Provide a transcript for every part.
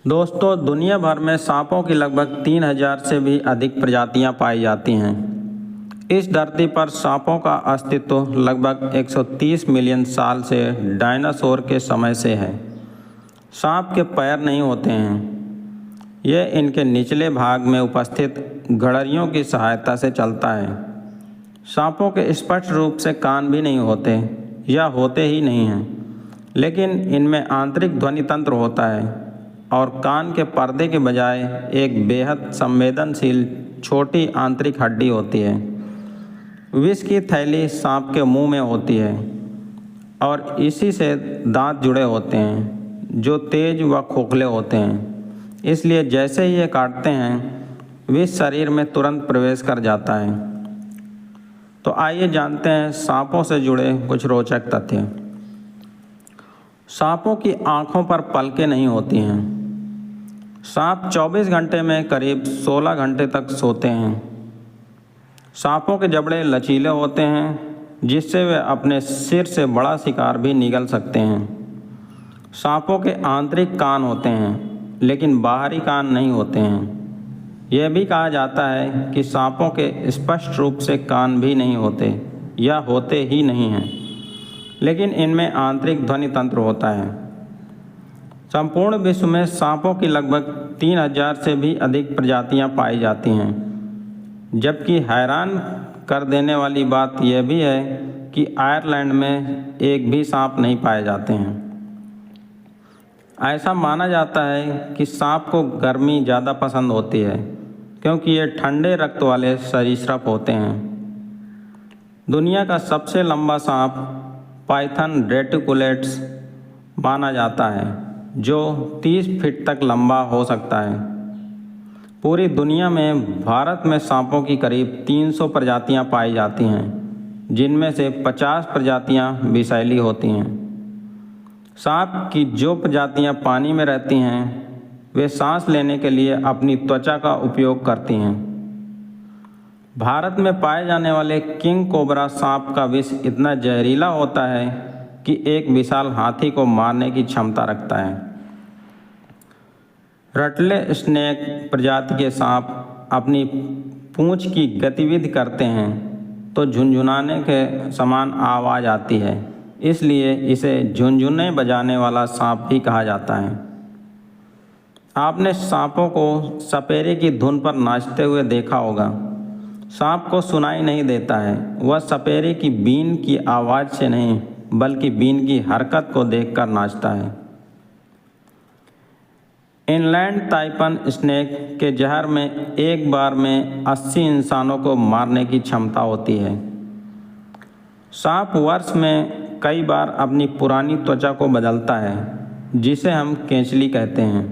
दोस्तों, दुनिया भर में सांपों की लगभग 3000 से भी अधिक प्रजातियां पाई जाती हैं। इस धरती पर सांपों का अस्तित्व लगभग 130 मिलियन साल से डायनासोर के समय से है। सांप के पैर नहीं होते हैं। यह इनके निचले भाग में उपस्थित गड़रियों की सहायता से चलता है। सांपों के स्पष्ट रूप से कान भी नहीं होते या होते ही नहीं हैं, लेकिन इनमें आंतरिक ध्वनि तंत्र होता है और कान के पर्दे के बजाय एक बेहद संवेदनशील छोटी आंतरिक हड्डी होती है। विष की थैली सांप के मुंह में होती है और इसी से दांत जुड़े होते हैं जो तेज व खोखले होते हैं। इसलिए जैसे ही ये काटते हैं विष शरीर में तुरंत प्रवेश कर जाता है। तो आइए जानते हैं सांपों से जुड़े कुछ रोचक तथ्य। सांपों की आँखों पर पलकें नहीं होती हैं। सांप 24 घंटे में करीब 16 घंटे तक सोते हैं। सांपों के जबड़े लचीले होते हैं जिससे वे अपने सिर से बड़ा शिकार भी निगल सकते हैं। सांपों के आंतरिक कान होते हैं लेकिन बाहरी कान नहीं होते हैं। यह भी कहा जाता है कि सांपों के स्पष्ट रूप से कान भी नहीं होते या होते ही नहीं हैं, लेकिन इनमें आंतरिक ध्वनि तंत्र होता है। संपूर्ण विश्व में सांपों की लगभग 3000 से भी अधिक प्रजातियां पाई जाती हैं, जबकि हैरान कर देने वाली बात यह भी है कि आयरलैंड में एक भी सांप नहीं पाए जाते हैं। ऐसा माना जाता है कि सांप को गर्मी ज़्यादा पसंद होती है क्योंकि ये ठंडे रक्त वाले सरीसृप होते हैं। दुनिया का सबसे लंबा सांप पाइथन रेटिकुलेट्स माना जाता है जो 30 फीट तक लंबा हो सकता है। पूरी दुनिया में भारत में सांपों की करीब 300 प्रजातियां पाई जाती हैं, जिनमें से 50 प्रजातियां विषैली होती हैं। सांप की जो प्रजातियां पानी में रहती हैं वे सांस लेने के लिए अपनी त्वचा का उपयोग करती हैं। भारत में पाए जाने वाले किंग कोबरा सांप का विष इतना जहरीला होता है कि एक विशाल हाथी को मारने की क्षमता रखता है। रटले स्नेक प्रजाति के सांप अपनी पूंछ की गतिविधि करते हैं तो झुनझुनाने के समान आवाज़ आती है, इसलिए इसे झुनझुने बजाने वाला सांप भी कहा जाता है। आपने सांपों को सपेरे की धुन पर नाचते हुए देखा होगा। सांप को सुनाई नहीं देता है, वह सपेरे की बीन की आवाज़ से नहीं बल्कि बीन की हरकत को देखकर नाचता है। इनलैंड ताइपन स्नेक के जहर में एक बार में 80 इंसानों को मारने की क्षमता होती है। सांप वर्ष में कई बार अपनी पुरानी त्वचा को बदलता है जिसे हम केंचली कहते हैं।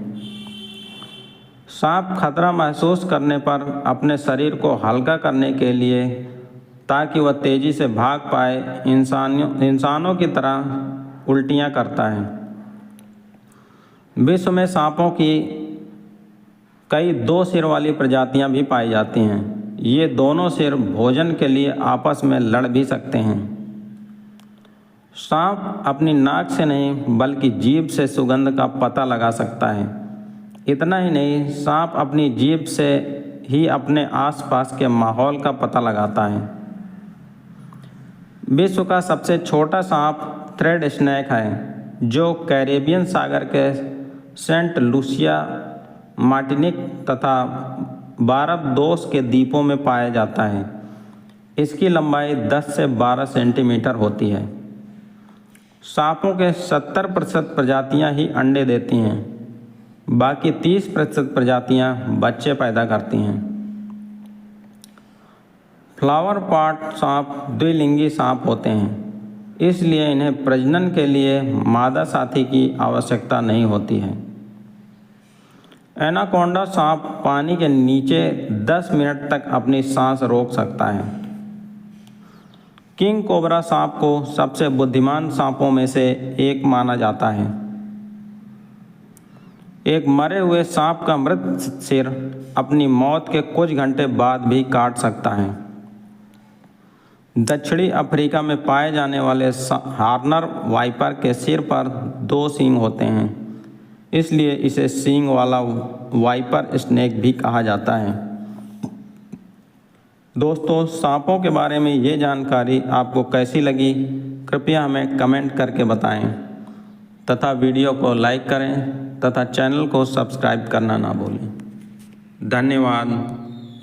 सांप खतरा महसूस करने पर अपने शरीर को हल्का करने के लिए ताकि वह तेज़ी से भाग पाए इंसानों की तरह उल्टियाँ करता है। विश्व में सांपों की कई 2 सिर वाली प्रजातियां भी पाई जाती हैं। ये दोनों सिर भोजन के लिए आपस में लड़ भी सकते हैं। सांप अपनी नाक से नहीं बल्कि जीभ से सुगंध का पता लगा सकता है। इतना ही नहीं, सांप अपनी जीभ से ही अपने आसपास के माहौल का पता लगाता है। विश्व का सबसे छोटा सांप थ्रेड स्नेक है जो कैरेबियन सागर के सेंट लूसिया, मार्टिनिक तथा बारबडोस के द्वीपों में पाया जाता है। इसकी लंबाई 10 से 12 सेंटीमीटर होती है। सांपों के 70% प्रजातियां ही अंडे देती हैं, बाकी 30% प्रजातियां बच्चे पैदा करती हैं। फ्लावर पॉट सांप द्विलिंगी सांप होते हैं, इसलिए इन्हें प्रजनन के लिए मादा साथी की आवश्यकता नहीं होती है। एनाकोंडा सांप पानी के नीचे 10 मिनट तक अपनी सांस रोक सकता है। किंग कोबरा सांप को सबसे बुद्धिमान सांपों में से एक माना जाता है। एक मरे हुए सांप का मृत सिर अपनी मौत के कुछ घंटे बाद भी काट सकता है। दक्षिणी अफ्रीका में पाए जाने वाले हार्नर वाइपर के सिर पर 2 सींग होते हैं। इसलिए इसे सींग वाला वाइपर स्नेक भी कहा जाता है। दोस्तों, सांपों के बारे में ये जानकारी आपको कैसी लगी, कृपया हमें कमेंट करके बताएं तथा वीडियो को लाइक करें तथा चैनल को सब्सक्राइब करना ना भूलें। धन्यवाद।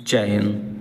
जय हिंद।